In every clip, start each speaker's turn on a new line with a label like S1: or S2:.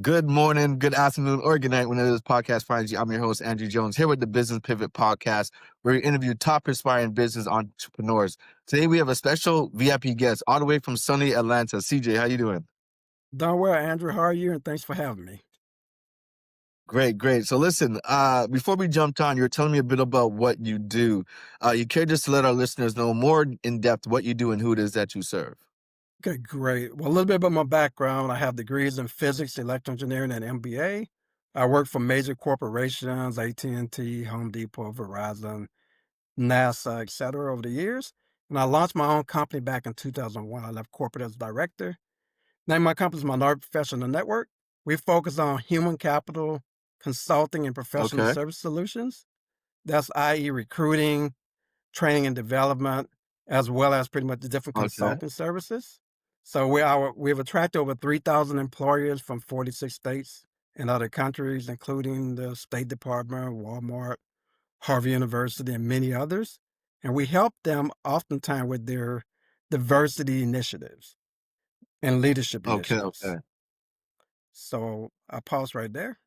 S1: Good morning, good afternoon, or good night whenever this podcast finds you. I'm your host, Andrew Jones, here with the Business Pivot Podcast, where we interview top inspiring business entrepreneurs. Today we have a special VIP guest all the way from sunny Atlanta. CJ, how you doing?
S2: Doing well, Andrew. How are you? And thanks for having me.
S1: Great, great. So listen, before we jumped on, you were telling me a bit about what you do. You care just to let our listeners know more in depth what you do and who it is that you serve.
S2: Okay, great. Well, a little bit about my background. I have degrees in physics, electrical engineering, and MBA. I work for major corporations, AT&T, Home Depot, Verizon, NASA, etc. over the years. And I launched my own company back in 2001. I left corporate as director. Name of my company is Minority Professional Network. We focus on human capital, consulting, and professional
S1: Okay,
S2: service solutions. That's i.e. recruiting, training and development, as well as pretty much the different
S1: okay,
S2: consulting services. So we've attracted over 3,000 employers from 46 states and other countries, including the State Department, Walmart, Harvard University, and many others. And we help them oftentimes with their diversity initiatives and leadership
S1: okay,
S2: initiatives.
S1: okay.
S2: So I pause right there.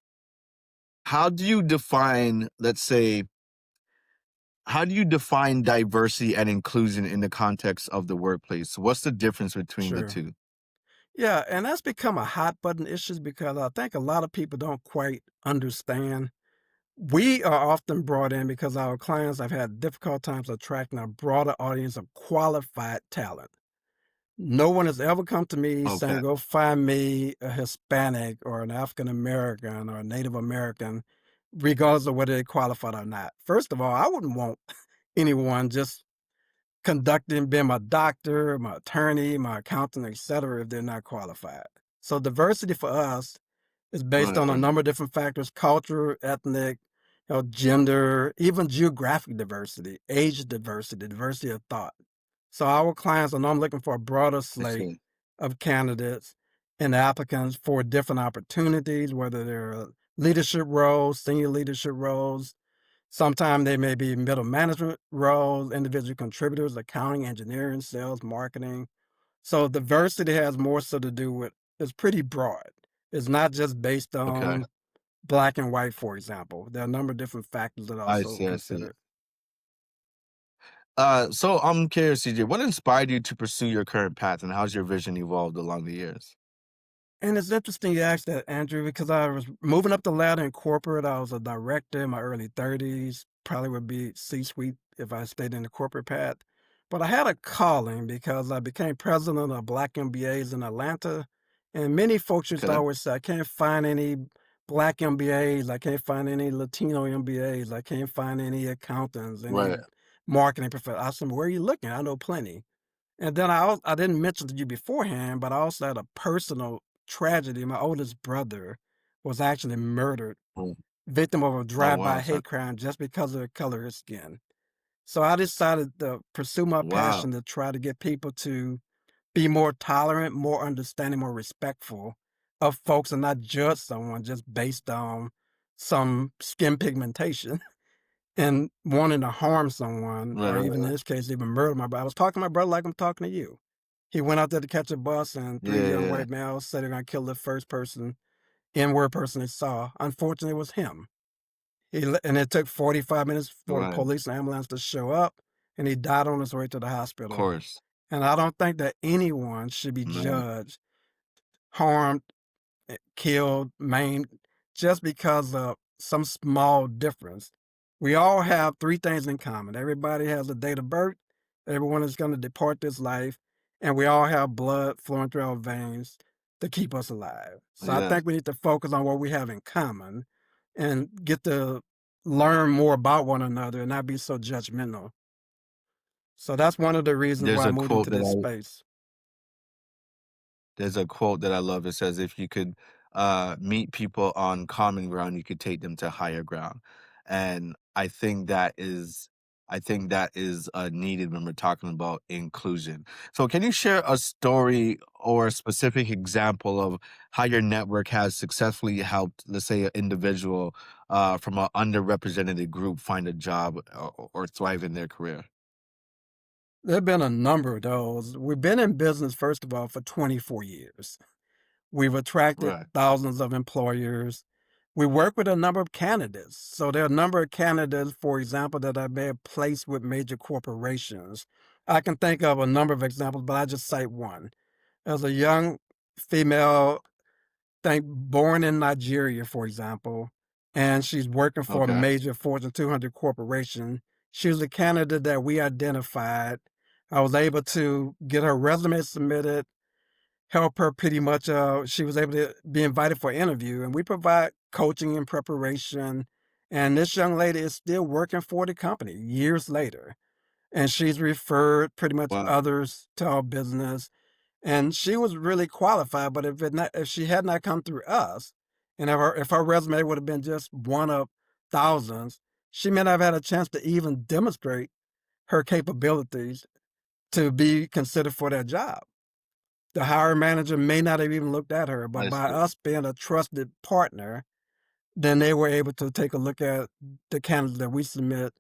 S1: How do you define, let's say, how do you define diversity and inclusion in the context of the workplace? What's the difference between the
S2: Sure.
S1: two?
S2: Yeah, and that's become a hot button issue because I think a lot of people don't quite understand. We are often brought in because our clients have had difficult times attracting a broader audience of qualified talent. No one has ever come to me
S1: Okay,
S2: saying, go find me a Hispanic or an African American or a Native American, regardless of whether they qualified or not. First of all, I wouldn't want anyone just conducting, being my doctor, my attorney, my accountant, etc., if they're not qualified. So diversity for us is based
S1: right,
S2: on a
S1: right.
S2: number of different factors: culture, ethnic, gender, even geographic diversity, age diversity, diversity of thought. So our clients are normally looking for a broader
S1: I
S2: slate
S1: see.
S2: of candidates and applicants for different opportunities, whether they're leadership roles, senior leadership roles. Sometimes they may be middle management roles, individual contributors, accounting, engineering, sales, marketing. So diversity has more so to do with, it's pretty broad. It's not just based
S1: Okay,
S2: on black and white, for example. There are a number of different factors that are
S1: I
S2: also
S1: see, I see.
S2: considered.
S1: So I'm curious, CJ, what inspired you to pursue your current path and how's your vision evolved along the years?
S2: And it's interesting you asked that, Andrew, because I was moving up the ladder in corporate. I was a director in my early 30s, probably would be C-suite if I stayed in the corporate path. But I had a calling because I became president of Black MBAs in Atlanta. And many folks used to
S1: Okay,
S2: always say, I can't find any Black MBAs. I can't find any Latino MBAs. I can't find any accountants, any
S1: right.
S2: marketing professionals. I said, where are you looking? I know plenty. And then I didn't mention to you beforehand, but I also had a personal tragedy. My oldest brother was actually murdered,
S1: Mm.
S2: victim of a
S1: Oh, wow.
S2: drive-by
S1: So,
S2: hate crime just because of the color of his skin. So I decided to pursue my
S1: wow.
S2: passion to try to get people to be more tolerant, more understanding, more respectful of folks and not judge someone just based on some skin pigmentation and wanting to harm someone,
S1: Right,
S2: or
S1: right,
S2: even in
S1: right.
S2: this case, even murder my brother. I was talking to my brother like I'm talking to you. He went out there to catch a bus, and
S1: Yeah,
S2: three
S1: yeah,
S2: young
S1: yeah.
S2: white males said they're gonna kill the first person, N-word person they saw. Unfortunately, it was him. And it took 45 minutes for the
S1: Right. Of
S2: police and ambulance to show up, and he died on his way to the hospital.
S1: course.
S2: And I don't think that anyone should be
S1: Right.
S2: judged, harmed, killed, maimed, just because of some small difference. We all have three things in common. Everybody has a date of birth, everyone is going to depart this life, and we all have blood flowing through our veins to keep us alive. So I
S1: Yes.
S2: think we need to focus on what we have in common and get to learn more about one another and not be so judgmental. So that's one of the reasons
S1: There's
S2: why I
S1: a
S2: moved
S1: quote
S2: into
S1: that
S2: this
S1: I
S2: space.
S1: there's a quote that I love. It says, if you could meet people on common ground, you could take them to higher ground. And I think that is needed when we're talking about inclusion. So can you share a story or a specific example of how your network has successfully helped, let's say, an individual from an underrepresented group find a job or thrive in their career?
S2: There have been a number of those. We've been in business, first of all, for 24 years. We've attracted
S1: Right.
S2: thousands of employers. We work with a number of candidates. So there are a number of candidates, for example, that I may have placed with major corporations. I can think of a number of examples, but I just cite one. As a young female, think born in Nigeria, for example, and she's working for a
S1: Okay.
S2: major Fortune 200 corporation. She was a candidate that we identified. I was able to get her resume submitted, help her pretty much. She was able to be invited for an interview, and we provide coaching and preparation. And this young lady is still working for the company years later, and she's referred pretty much
S1: Wow.
S2: others to our business. And she was really qualified, but if she had not come through us, and if her resume would have been just one of thousands, she may not have had a chance to even demonstrate her capabilities to be considered for that job. The hiring manager may not have even looked at her, but
S1: I
S2: by
S1: see.
S2: us being a trusted partner, then they were able to take a look at the candidates that we submit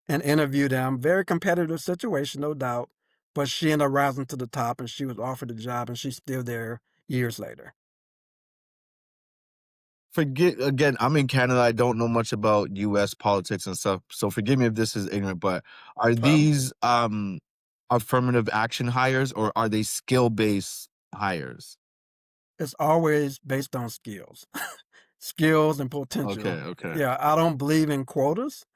S2: and interview them. Very competitive situation, no doubt, but she ended up rising to the top and she was offered the job and she's still there years later.
S1: Forget again, I'm in Canada, I don't know much about US politics and stuff, so forgive me if this is ignorant, but are
S2: Um,
S1: these, affirmative action hires or are they skill-based hires?
S2: it's always based on skills, skills and
S1: Okay,
S2: potential.
S1: okay.
S2: Yeah, I don't believe in quotas.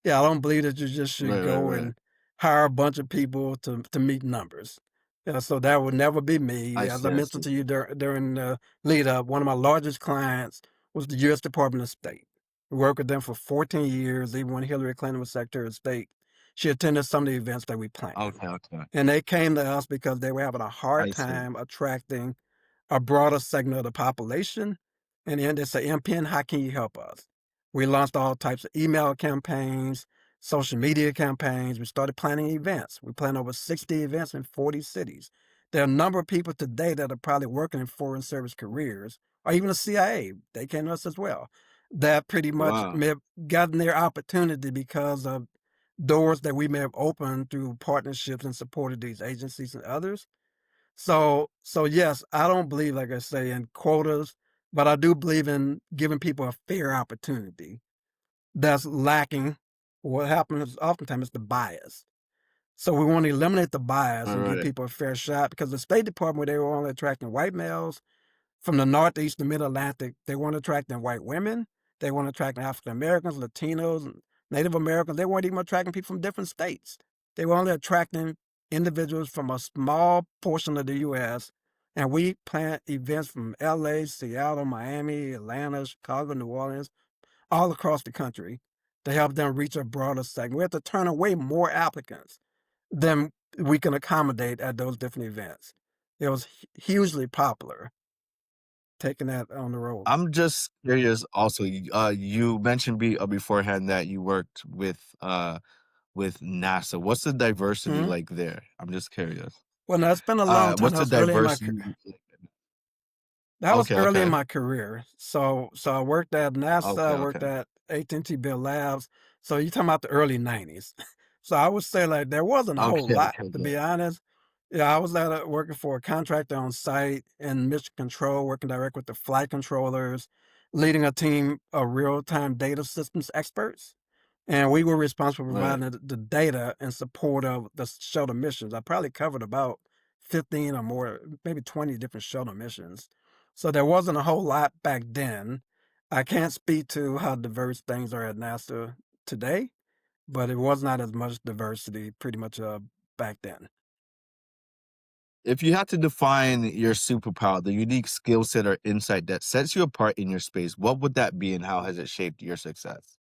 S2: Yeah, I don't believe that you just should
S1: Right, right,
S2: go
S1: right.
S2: and hire a bunch of people to meet numbers. Yeah, so that would never be me.
S1: I
S2: As
S1: see,
S2: I
S1: I
S2: mentioned
S1: see.
S2: to you during the lead up, one of my largest clients was the U.S. Department of State. We worked with them for 14 years, even when Hillary Clinton was Secretary of State. She attended some of the events that we planned.
S1: Okay, okay.
S2: And they came to us because they were having a hard
S1: I see.
S2: time attracting a broader segment of the population. And then they say, MPN, how can you help us? We launched all types of email campaigns, social media campaigns. We started planning events. We planned over 60 events in 40 cities. There are a number of people today that are probably working in foreign service careers, or even the CIA. They came to us as well. That pretty much
S1: Wow.
S2: may have gotten their opportunity because of doors that we may have opened through partnerships and support of these agencies and others. So yes, I don't believe, like I say, in quotas, but I do believe in giving people a fair opportunity. That's lacking. What happens oftentimes is the bias. So we want to eliminate the bias and give
S1: Alright.
S2: people a fair shot because the State Department, they were only attracting white males from the Northeast and Mid-Atlantic. They weren't attracting white women. They weren't attracting African Americans, Latinos, and Native Americans. They weren't even attracting people from different states. They were only attracting individuals from a small portion of the US. And we plan events from LA, Seattle, Miami, Atlanta, Chicago, New Orleans, all across the country to help them reach a broader segment. We have to turn away more applicants than we can accommodate at those different events. It was hugely popular taking that on the road.
S1: I'm just curious also, you mentioned beforehand that you worked with NASA. What's the diversity
S2: Mhm.
S1: like there? I'm just curious.
S2: Well, no, it's been a long time.
S1: What's
S2: That
S1: the
S2: was early in my
S1: diversity
S2: career.
S1: like?
S2: That was
S1: Okay,
S2: early in
S1: okay.
S2: my career. So I worked at NASA,
S1: Okay,
S2: I
S1: okay.
S2: worked at AT&T Bell Labs. So you're talking about the early 90s. So I would say, like, there wasn't a whole
S1: Okay,
S2: lot,
S1: okay,
S2: to
S1: good.
S2: be honest. Yeah, I was at working for a contractor on site in mission control, working direct with the flight controllers, leading a team of real-time data systems experts. And we were responsible for
S1: Right.
S2: providing the data in support of the shuttle missions. I probably covered about 15 or more, maybe 20 different shuttle missions. So there wasn't a whole lot back then. I can't speak to how diverse things are at NASA today, but it was not as much diversity pretty much back then.
S1: If you had to define your superpower, the unique skill set or insight that sets you apart in your space, what would that be and how has it shaped your success?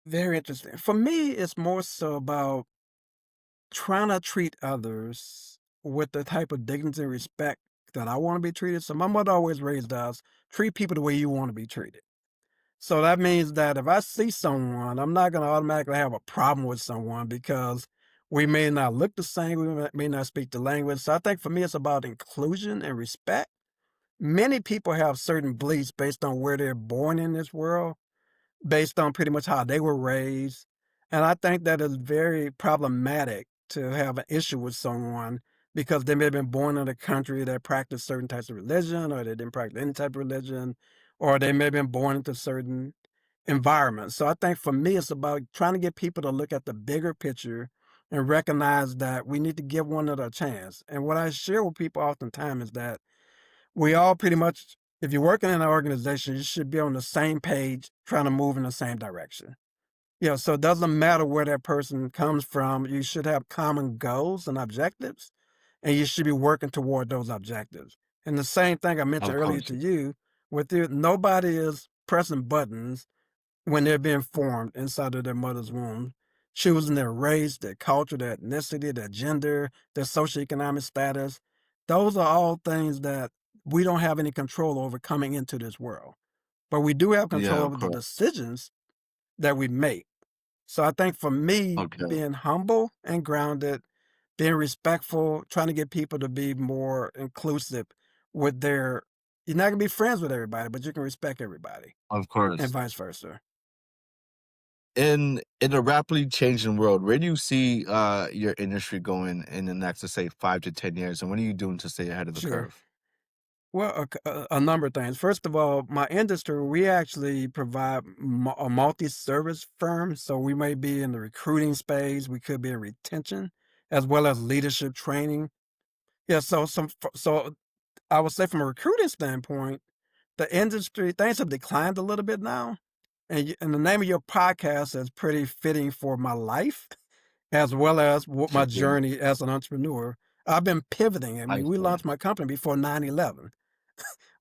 S2: Very interesting. For me, it's more so about trying to treat others with the type of dignity and respect that I want to be treated. So my mother always raised us, treat people the way you want to be treated. So that means that if I see someone, I'm not going to automatically have a problem with someone because we may not look the same, we may not speak the language. So I think for me, it's about inclusion and respect. Many people have certain beliefs based on where they're born in this world, based on pretty much how they were raised. And I think that is very problematic to have an issue with someone because they may have been born in a country that practiced certain types of religion, or they didn't practice any type of religion, or they may have been born into certain environments. So I think for me, it's about trying to get people to look at the bigger picture and recognize that we need to give one another a chance. And what I share with people oftentimes is that we all pretty much, if you're working in an organization, you should be on the same page, trying to move in the same direction. Yeah, so it doesn't matter where that person comes from. You should have common goals and objectives, and you should be working toward those objectives. And the same thing I
S1: Of
S2: mentioned earlier
S1: course.
S2: to you, with you, nobody is pressing buttons when they're being formed inside of their mother's womb, choosing their race, their culture, their ethnicity, their gender, their socioeconomic status. Those are all things that we don't have any control over coming into this world. But we do have
S1: Yeah,
S2: control
S1: of
S2: over the
S1: course.
S2: decisions that we make. So I think for me,
S1: Okay.
S2: being humble and grounded, being respectful, trying to get people to be more inclusive with their, you're not gonna be friends with everybody, but you can respect everybody
S1: Of
S2: and
S1: course.
S2: vice versa.
S1: In a rapidly changing world, where do you see your industry going in the next, let's say, 5 to 10 years, and what are you doing to stay ahead of the
S2: Sure.
S1: curve?
S2: Well, a number of things. First of all, my industry, we actually provide a multi-service firm. So we may be in the recruiting space, we could be in retention, as well as leadership training. Yeah, so I would say from a recruiting standpoint, the industry things have declined a little bit now, and the name of your podcast is pretty fitting for my life, as well as what my
S1: Yeah,
S2: journey as an entrepreneur. I've been pivoting. I
S1: I
S2: mean, we
S1: see.
S2: launched my company before 9/11.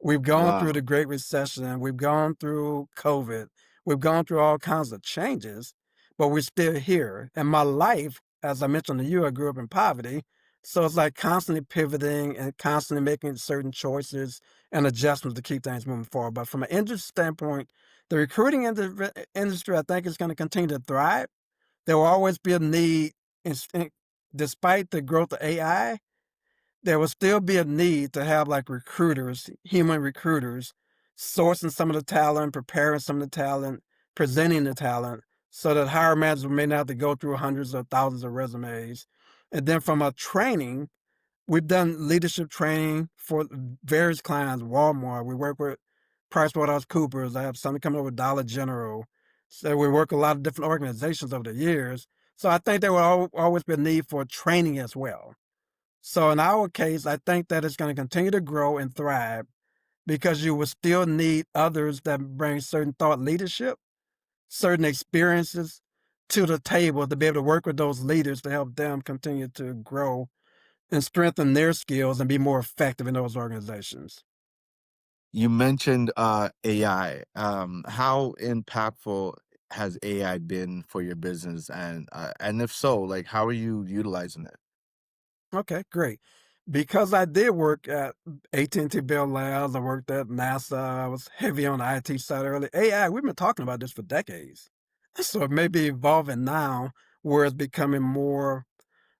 S2: We've gone through
S1: Wow.
S2: the Great Recession, we've gone through COVID, we've gone through all kinds of changes, but we're still here. And my life, as I mentioned to you, I grew up in poverty. So it's like constantly pivoting and constantly making certain choices and adjustments to keep things moving forward. But from an industry standpoint, the recruiting industry, I think, is going to continue to thrive. There will always be a need, despite the growth of AI, there will still be a need to have like recruiters, human recruiters, sourcing some of the talent, preparing some of the talent, presenting the talent, so that hiring managers may not have to go through hundreds or thousands of resumes. And then from a training, we've done leadership training for various clients, Walmart. We work with PricewaterhouseCoopers. I have something coming over with Dollar General. So we work with a lot of different organizations over the years. So I think there will always be a need for training as well. So in our case, I think that it's going to continue to grow and thrive because you will still need others that bring certain thought leadership, certain experiences to the table to be able to work with those leaders to help them continue to grow and strengthen their skills and be more effective in those organizations.
S1: You mentioned AI. How impactful has AI been for your business, and if so, like how are you utilizing it?
S2: Okay, great. Because I did work at AT&T Bell Labs, I worked at NASA, I was heavy on the IT side early. AI, we've been talking about this for decades. So it may be evolving now where it's becoming more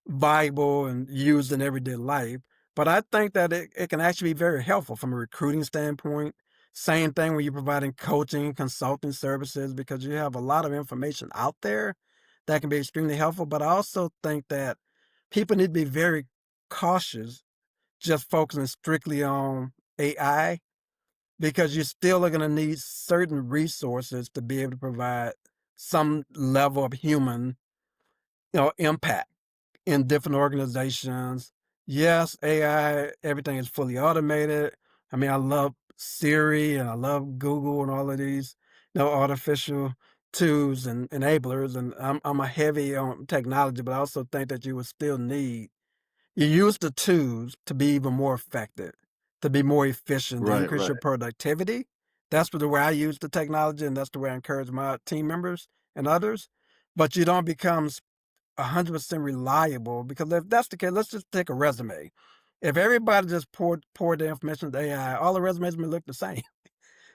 S2: viable and used in everyday life. But I think that it can actually be very helpful from a recruiting standpoint. Same thing when you're providing coaching, consulting services, because you have a lot of information out there that can be extremely helpful. But I also think that people need to be very cautious just focusing strictly on AI because you still are going to need certain resources to be able to provide some level of human, impact in different organizations. Yes, AI, everything is fully automated. I mean, I love Siri and I love Google and all of these, artificial tools and enablers. And I'm a heavy on technology, but I also think that you would still need you use the tools to be even more effective, to be more efficient, to
S1: Right,
S2: increase your
S1: right.
S2: productivity. That's the way I use the technology, and that's the way I encourage my team members and others. But you don't become 100% reliable because if that's the case, let's just take a resume. If everybody just poured the information to AI, all the resumes may look the same.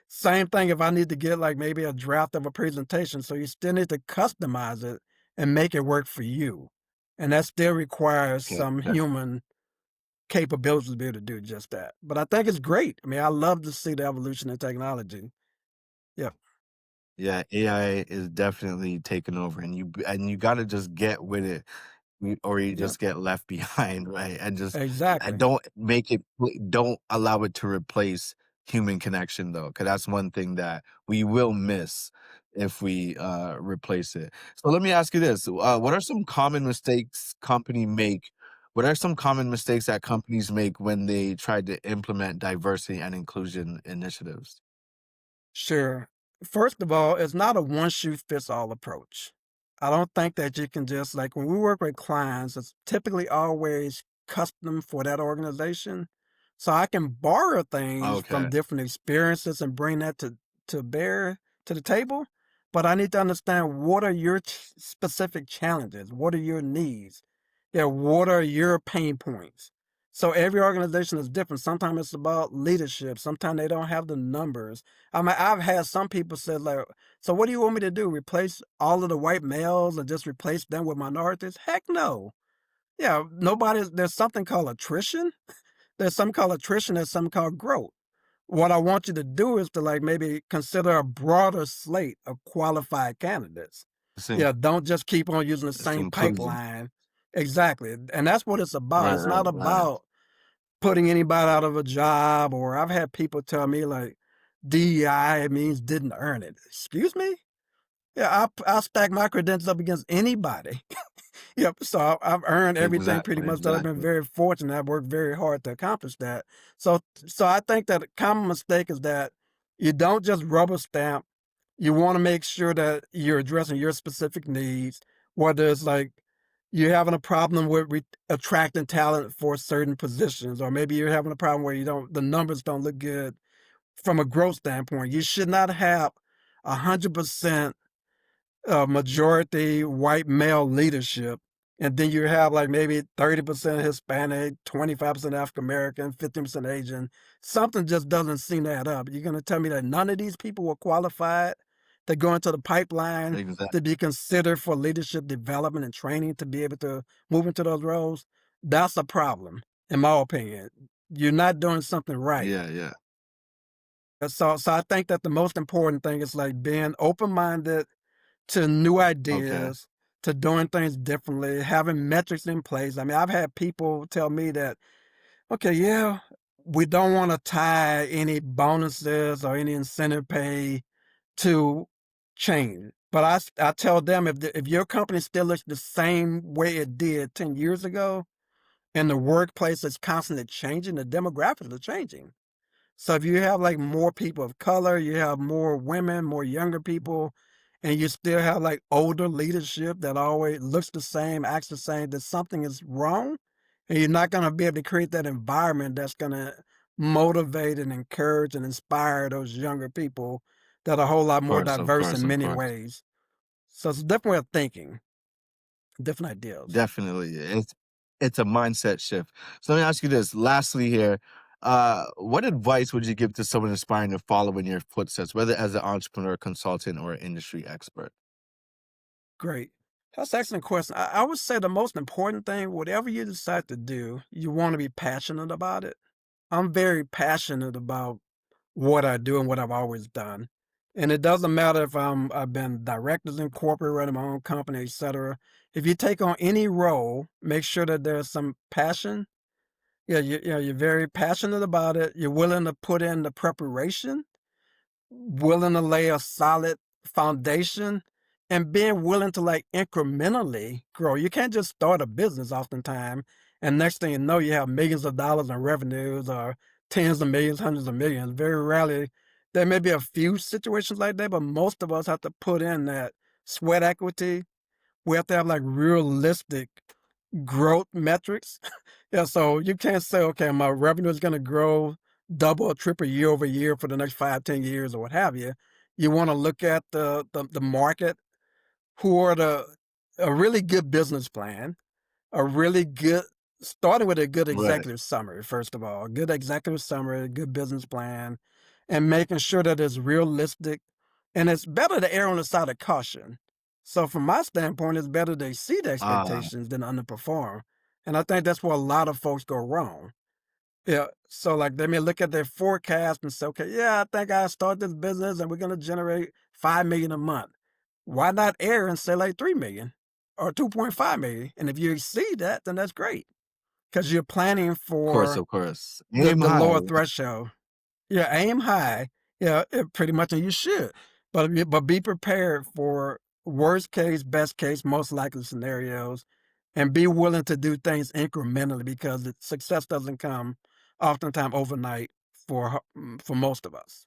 S2: Same thing if I need to get like maybe a draft of a presentation. So you still need to customize it and make it work for you. And that still requires
S1: Okay.
S2: some
S1: Okay.
S2: human capabilities to be able to do just that. But I think it's great. I mean, I love to see the evolution in technology. Yeah.
S1: Yeah, AI is definitely taking over, and you got to just get with it. or you
S2: Yep,
S1: just get left behind, right? And just
S2: exactly.
S1: don't make it don't allow it to replace human connection though, because that's one thing that we will miss if we replace it. So let me ask you this: what are some common mistakes company make? What are some common mistakes that companies make when they try to implement diversity and inclusion initiatives?
S2: Sure. First of all, it's not a one shoe fits all approach. I don't think that you can just like when we work with clients, it's typically always custom for that organization. So I can borrow things from
S1: Okay,
S2: different experiences and bring that to bear to the table. But I need to understand what are your specific challenges? What are your needs? Yeah, what are your pain points? So every organization is different. Sometimes it's about leadership. Sometimes they don't have the numbers. I mean, I've had some people say like, "So what do you want me to do? Replace all of the white males and just replace them with minorities?" Heck no. Yeah, nobody. There's something called attrition. There's something called attrition. There's something called growth. What I want you to do is to like maybe consider a broader slate of qualified candidates.
S1: it's
S2: Yeah, don't just keep on using the
S1: it's
S2: same
S1: inclusion.
S2: pipeline. Exactly, and that's what it's about.
S1: Right,
S2: It's
S1: right,
S2: not
S1: right.
S2: about putting anybody out of a job, or I've had people tell me like DEI means didn't earn it. Excuse me? Yeah, I'll stack my credentials up against anybody. Yep. So I've earned everything pretty
S1: Exactly,
S2: much that I've been
S1: exactly.
S2: very fortunate. I've worked very hard to accomplish that. So I think that a common mistake is that you don't just rubber stamp. You want to make sure that you're addressing your specific needs, whether it's like you're having a problem with attracting talent for certain positions, or maybe you're having a problem where you don't the numbers don't look good from a growth standpoint. You should not have 100% majority white male leadership, and then you have like maybe 30% Hispanic, 25% African American, 15% Asian. Something just doesn't seem to add up. You're going to tell me that none of these people were qualified to go into the pipeline
S1: Exactly.
S2: to be considered for leadership development and training to be able to move into those roles? That's a problem, in my opinion. You're not doing something right.
S1: Yeah, yeah.
S2: So I think that the most important thing is like being open minded to new
S1: Okay.
S2: ideas, to doing things differently, having metrics in place. I mean, I've had people tell me that, okay, yeah, we don't want to tie any bonuses or any incentive pay to change. But I tell them if your company still looks the same way it did 10 years ago and the workplace is constantly changing, the demographics are changing. So if you have like more people of color, you have more women, more younger people, and you still have like older leadership that always looks the same, acts the same, that something is wrong. And you're not going to be able to create that environment that's going to motivate and encourage and inspire those younger people that are a whole lot more
S1: Of
S2: diverse
S1: course,
S2: in
S1: of
S2: many
S1: course.
S2: ways. So it's a different way of thinking, different ideals.
S1: Definitely. It's a mindset shift. So let me ask you this. Lastly here, what advice would you give to someone aspiring to follow in your footsteps, whether as an entrepreneur, consultant, or industry expert?
S2: Great. That's an excellent question. I would say the most important thing, whatever you decide to do, you want to be passionate about it. I'm very passionate about what I do and what I've always done. And it doesn't matter if I've been directors in corporate, running my own company, etc. If you take on any role, make sure that there's some passion. Yeah, you're very passionate about it. You're willing to put in the preparation, willing to lay a solid foundation, and being willing to like incrementally grow. You can't just start a business oftentimes and next thing you know you have millions of dollars in revenues or tens of millions, hundreds of millions. Very rarely there may be a few situations like that, but most of us have to put in that sweat equity. We have to have like realistic growth metrics. Yeah, so you can't say, okay, my revenue is going to grow double or triple year over year for the next 5, 10 years or what have you. You want to look at the market, who are a really good business plan, a really good starting with a good
S1: Right.
S2: executive summary, first of all, a good executive summary, a good business plan, and making sure that it's realistic. And it's better to err on the side of caution. So from my standpoint, it's better to exceed
S1: Ah,
S2: expectations than underperform. And I think that's where a lot of folks go wrong. Yeah. So like they may look at their forecast and say, okay, yeah, I think I start this business and we're gonna generate 5 million a month. Why not err and say like 3 million? or 2.5 maybe. And if you exceed that, then that's great because you're planning for
S1: Of course.
S2: the,
S1: Aim
S2: the
S1: high.
S2: lower threshold. Yeah, aim high. Yeah, pretty much, and you should. But be prepared for worst case, best case, most likely scenarios, and be willing to do things incrementally because success doesn't come oftentimes overnight for most of us.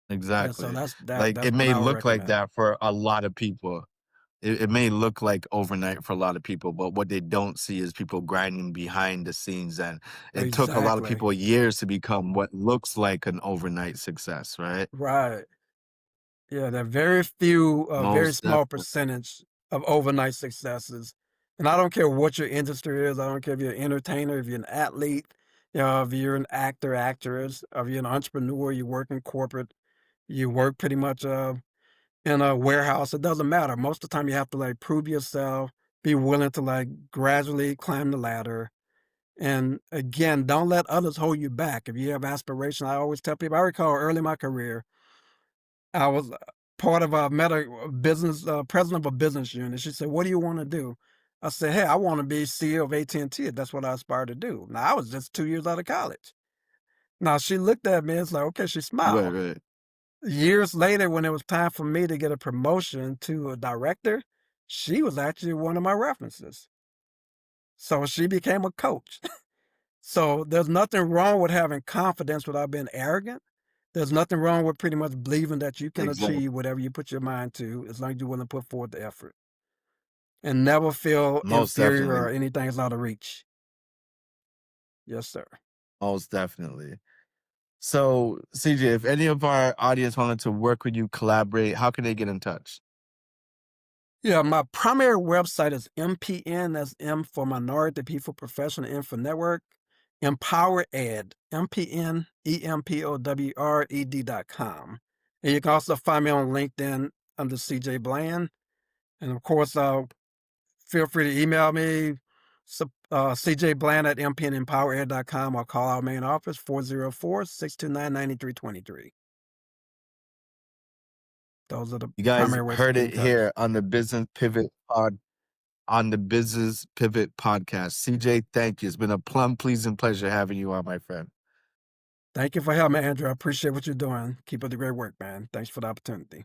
S2: Yeah, so
S1: Exactly.
S2: that's that.
S1: Like,
S2: That's
S1: it
S2: what
S1: may
S2: I would
S1: look like
S2: recommend.
S1: that for a lot of people. It may look like overnight for a lot of people, but what they don't see is people grinding behind the scenes, and it took a lot of
S2: Exactly.
S1: people years to become what looks like an overnight success, right?
S2: Right. Yeah, there are very few, very
S1: Most
S2: small
S1: definitely.
S2: percentage of overnight successes. And I don't care what your industry is. I don't care if you're an entertainer, if you're an athlete, if you're an actor, actress, if you're an entrepreneur, you work in corporate, you work pretty much in a warehouse. It doesn't matter. Most of the time, you have to like prove yourself, be willing to like gradually climb the ladder. And again, don't let others hold you back. If you have aspiration, I always tell people. I recall early in my career, I was part of a business president of a business unit. She said, "What do you want to do?" I said, "Hey, I want to be CEO of AT&T. That's what I aspire to do." Now I was just 2 years out of college. Now she looked at me and it's like, okay, she
S1: Right,
S2: smiled.
S1: right.
S2: Years later, when it was time for me to get a promotion to a director, she was actually one of my references. So she became a coach. So there's nothing wrong with having confidence without being arrogant. There's nothing wrong with pretty much believing that you can
S1: Exactly.
S2: achieve whatever you put your mind to as long as you're willing to put forth the effort and never feel
S1: Most
S2: inferior
S1: definitely.
S2: or anything's out of reach. Yes, sir.
S1: Most definitely. So, CJ, if any of our audience wanted to work with you, collaborate, how can they get in touch?
S2: Yeah, my primary website is MPN, that's M for Minority, P for Professional, N for Network, Empower Ed, MPN, EMPOWRED.com. And you can also find me on LinkedIn under CJ Bland. And of course, feel free to email me, cjbland at mpnempowered.com, or call our main office, 404-629-9323. Those are the
S1: You guys
S2: primary ways to
S1: heard
S2: get in
S1: it
S2: touch.
S1: here on the Business Pivot podcast. CJ, thank you. It's been a plum pleasing pleasure having you on, my friend.
S2: Thank you for having me, Andrew. I appreciate what you're doing. Keep up the great work, man. Thanks for the opportunity.